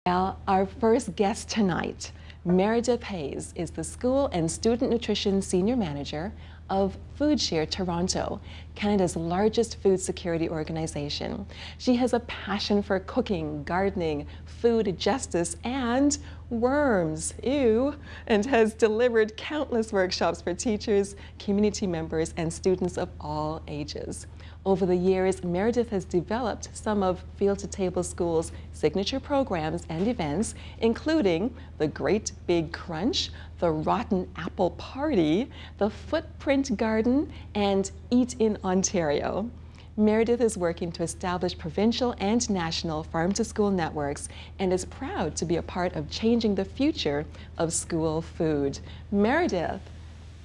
Well, our first guest tonight, Meredith Hayes, is the School and Student Nutrition Senior Manager of FoodShare Toronto, Canada's largest food security organization. She has a passion for cooking, gardening, food justice, and worms, ew, and has delivered countless workshops for teachers, community members, and students of all ages. Over the years, Meredith has developed some of Field to Table School's signature programs and events, including the Great Big Crunch, the Rotten Apple Party, the Footprint Garden, and Eat in Ontario. Meredith is working to establish provincial and national farm-to-school networks and is proud to be a part of changing the future of school food. Meredith,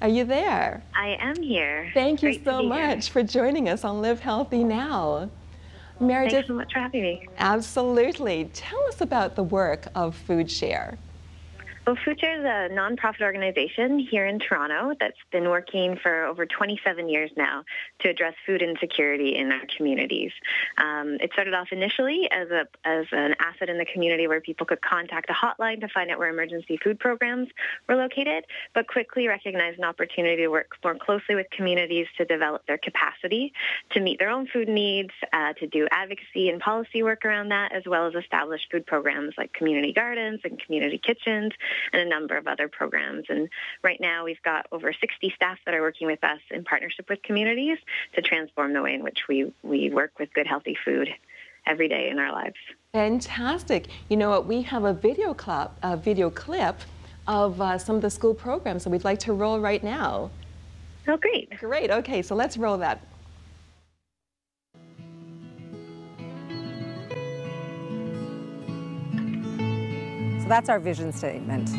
are you there? I am here. Thank you so much for joining us on Live Healthy Now. Meredith, thanks so much for having me. Absolutely. Tell us about the work of FoodShare. Well, FoodShare is a nonprofit organization here in Toronto that's been working for over 27 years now to address food insecurity in our communities. It started off initially as an asset in the community where people could contact a hotline to find out where emergency food programs were located, but quickly recognized an opportunity to work more closely with communities to develop their capacity to meet their own food needs, to do advocacy and policy work around that, as well as establish food programs like community gardens and community kitchens, and a number of other programs. And right now we've got over 60 staff that are working with us in partnership with communities to transform the way in which we work with good, healthy food every day in our lives. Fantastic. You know what, we have a video clip of some of the school programs that we'd like to roll right now. Oh, great. Great. Okay, so let's roll that. So that's our vision statement.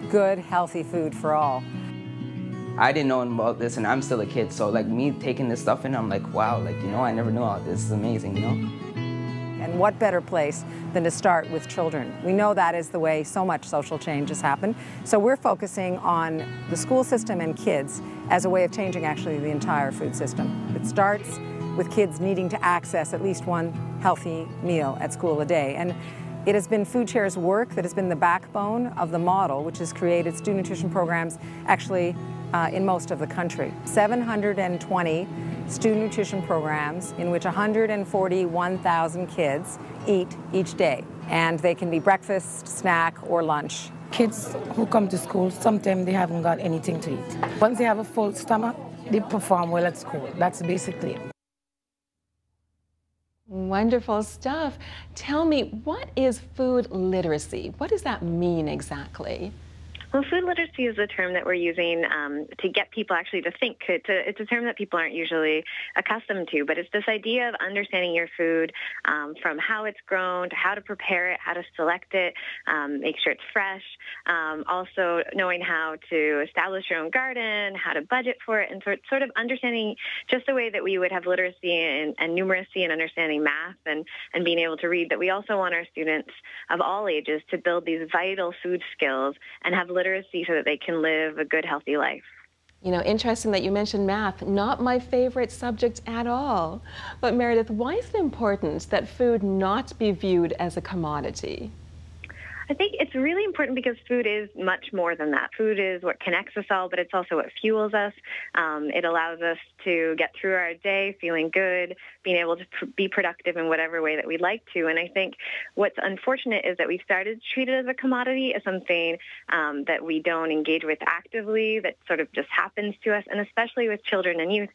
Good, healthy food for all. I didn't know about this, and I'm still a kid, so like me taking this stuff in, I'm like, wow, like, you know, I never knew all this. This is amazing, you know? And what better place than to start with children? We know that is the way so much social change has happened. So we're focusing on the school system and kids as a way of changing actually the entire food system. It starts with kids needing to access at least one healthy meal at school a day. And it has been FoodShare's work that has been the backbone of the model, which has created student nutrition programs actually in most of the country. 720 student nutrition programs in which 141,000 kids eat each day. And they can be breakfast, snack, or lunch. Kids who come to school, sometimes they haven't got anything to eat. Once they have a full stomach, they perform well at school. That's basically it. Wonderful stuff. Tell me, what is food literacy? What does that mean exactly? Well, food literacy is a term that we're using to get people actually to think. It's a term that people aren't usually accustomed to, but it's this idea of understanding your food from how it's grown to how to prepare it, how to select it, make sure it's fresh, also knowing how to establish your own garden, how to budget for it, and sort of understanding just the way that we would have literacy and numeracy and understanding math and being able to read, that we also want our students of all ages to build these vital food skills and have literacy so that they can live a good, healthy life. You know, interesting that you mentioned math. Not my favorite subject at all. But Meredith, why is it important that food not be viewed as a commodity? I think it's really important because food is much more than that. Food is what connects us all, but it's also what fuels us. It allows us to get through our day feeling good, being able to be productive in whatever way that we'd like to. And I think what's unfortunate is that we've started to treat it as a commodity, as something that we don't engage with actively, that sort of just happens to us. And especially with children and youth,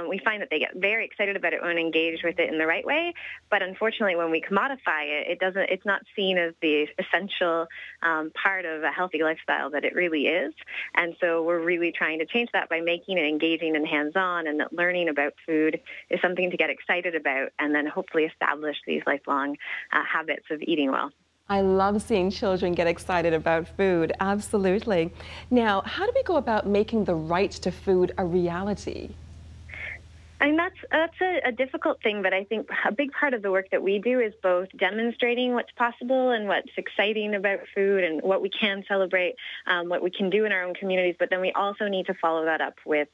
we find that they get very excited about it when engaged with it in the right way. But unfortunately, when we commodify it, it's not seen as the essential part of a healthy lifestyle that it really is. And so we're really trying to change that by making it engaging and hands-on, and that learning about food is something to get excited about and then hopefully establish these lifelong habits of eating well. I love seeing children get excited about food, absolutely. Now, how do we go about making the right to food a reality? I mean, that's a difficult thing, but I think a big part of the work that we do is both demonstrating what's possible and what's exciting about food and what we can celebrate, what we can do in our own communities, but then we also need to follow that up with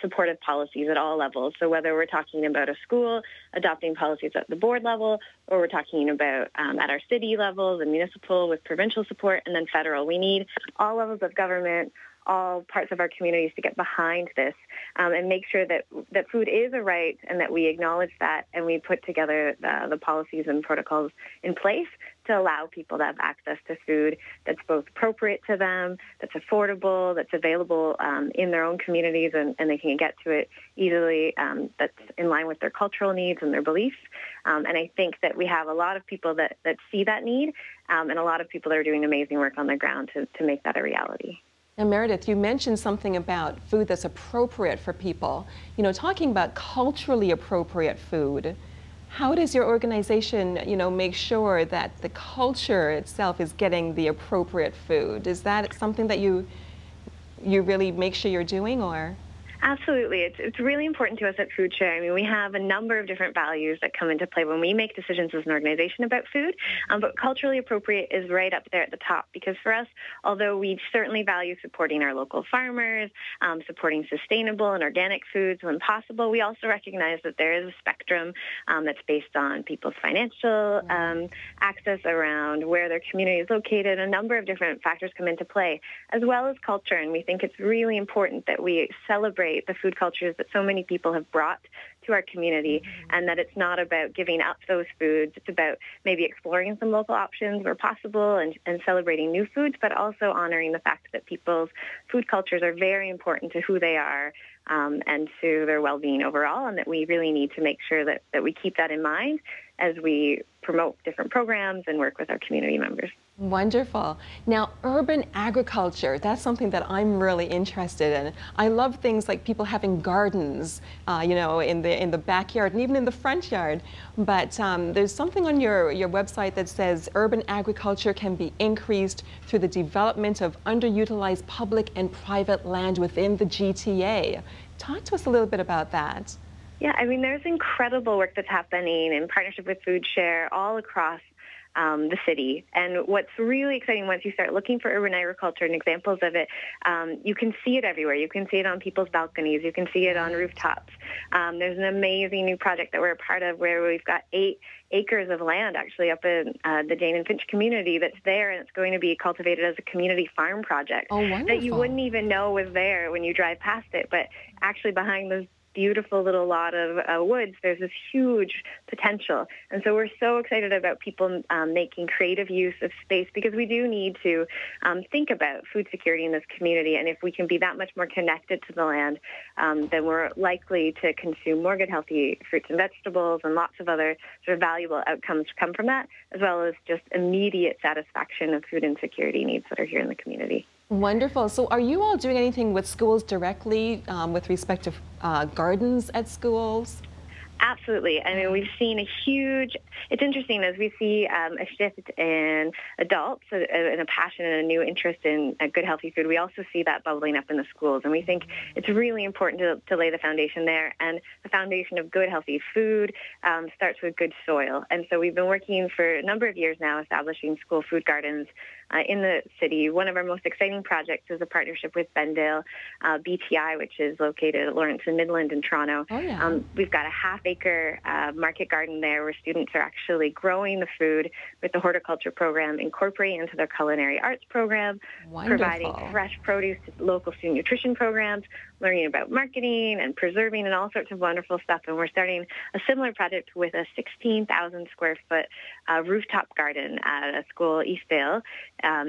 supportive policies at all levels. So whether we're talking about a school adopting policies at the board level, or we're talking about at our city levels and municipal with provincial support, and then federal, we need all levels of government, all parts of our communities to get behind this and make sure that food is a right and that we acknowledge that and we put together the policies and protocols in place to allow people to have access to food that's both appropriate to them, that's affordable, that's available in their own communities and they can get to it easily, that's in line with their cultural needs and their beliefs. And I think that we have a lot of people that see that need and a lot of people that are doing amazing work on the ground to make that a reality. Now, Meredith, you mentioned something about food that's appropriate for people. You know, talking about culturally appropriate food, how does your organization, you know, make sure that the culture itself is getting the appropriate food? Is that something that you really make sure you're doing, or? Absolutely. It's really important to us at Food Share. I mean, we have a number of different values that come into play when we make decisions as an organization about food, but culturally appropriate is right up there at the top because for us, although we certainly value supporting our local farmers, supporting sustainable and organic foods when possible, we also recognize that there is a spectrum that's based on people's financial access around where their community is located. A number of different factors come into play, as well as culture, and we think it's really important that we celebrate the food cultures that so many people have brought to our community and that it's not about giving up those foods. It's about maybe exploring some local options where possible and celebrating new foods, but also honoring the fact that people's food cultures are very important to who they are and to their well-being overall, and that we really need to make sure that we keep that in mind as we promote different programs and work with our community members. Wonderful. Now, urban agriculture, that's something that I'm really interested in. I love things like people having gardens, you know, in the backyard and even in the front yard. But there's something on your website that says urban agriculture can be increased through the development of underutilized public and private land within the GTA. Talk to us a little bit about that. Yeah, I mean, there's incredible work that's happening in partnership with Food Share all across the city. And what's really exciting once you start looking for urban agriculture and examples of it, you can see it everywhere. You can see it on people's balconies. You can see it on rooftops. There's an amazing new project that we're a part of where we've got 8 acres of land actually up in the Jane and Finch community that's there, and it's going to be cultivated as a community farm project that you wouldn't even know was there when you drive past it. But actually behind those beautiful little lot of woods, there's this huge potential. And so we're so excited about people making creative use of space because we do need to think about food security in this community. And if we can be that much more connected to the land, then we're likely to consume more good, healthy fruits and vegetables and lots of other sort of valuable outcomes come from that, as well as just immediate satisfaction of food insecurity needs that are here in the community. Wonderful. So are you all doing anything with schools directly with respect to gardens at schools? Absolutely. I mean, we've seen a huge, it's interesting as we see a shift in adults and a passion and a new interest in good, healthy food. We also see that bubbling up in the schools. And we think it's really important to lay the foundation there. And the foundation of good, healthy food starts with good soil. And so we've been working for a number of years now establishing school food gardens in the city. One of our most exciting projects is a partnership with Bendale BTI, which is located at Lawrence and Midland in Toronto. Oh, yeah. We've got a half-acre market garden there where students are actually growing the food with the horticulture program, incorporating into their culinary arts program, providing fresh produce to local student nutrition programs, learning about marketing and preserving and all sorts of wonderful stuff. And we're starting a similar project with a 16,000 square foot rooftop garden at a school, Eastvale,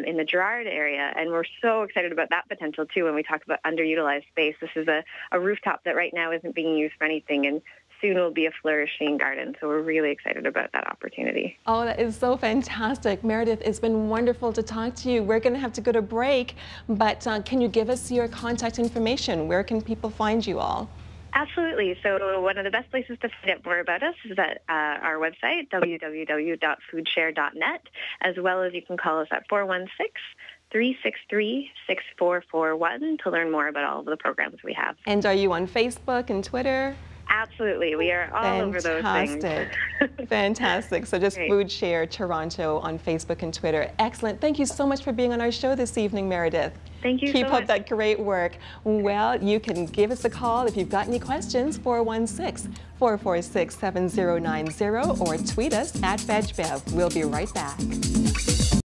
in the Girard area. And we're so excited about that potential, too, when we talk about underutilized space. This is a rooftop that right now isn't being used for anything, and soon will be a flourishing garden. So we're really excited about that opportunity. Oh, that is so fantastic. Meredith, it's been wonderful to talk to you. We're going to have to go to break, but can you give us your contact information? Where can people find you all? Absolutely. So one of the best places to find out more about us is at our website, www.foodshare.net, as well as you can call us at 416-363-6441 to learn more about all of the programs we have. And are you on Facebook and Twitter? Absolutely. We are all over those things. Fantastic. So just Great. Food Share Toronto on Facebook and Twitter. Excellent. Thank you so much for being on our show this evening, Meredith. Thank you Keep so up much. that great work. Well, you can give us a call if you've got any questions, 416-446-7090, or tweet us at VegBev. We'll be right back.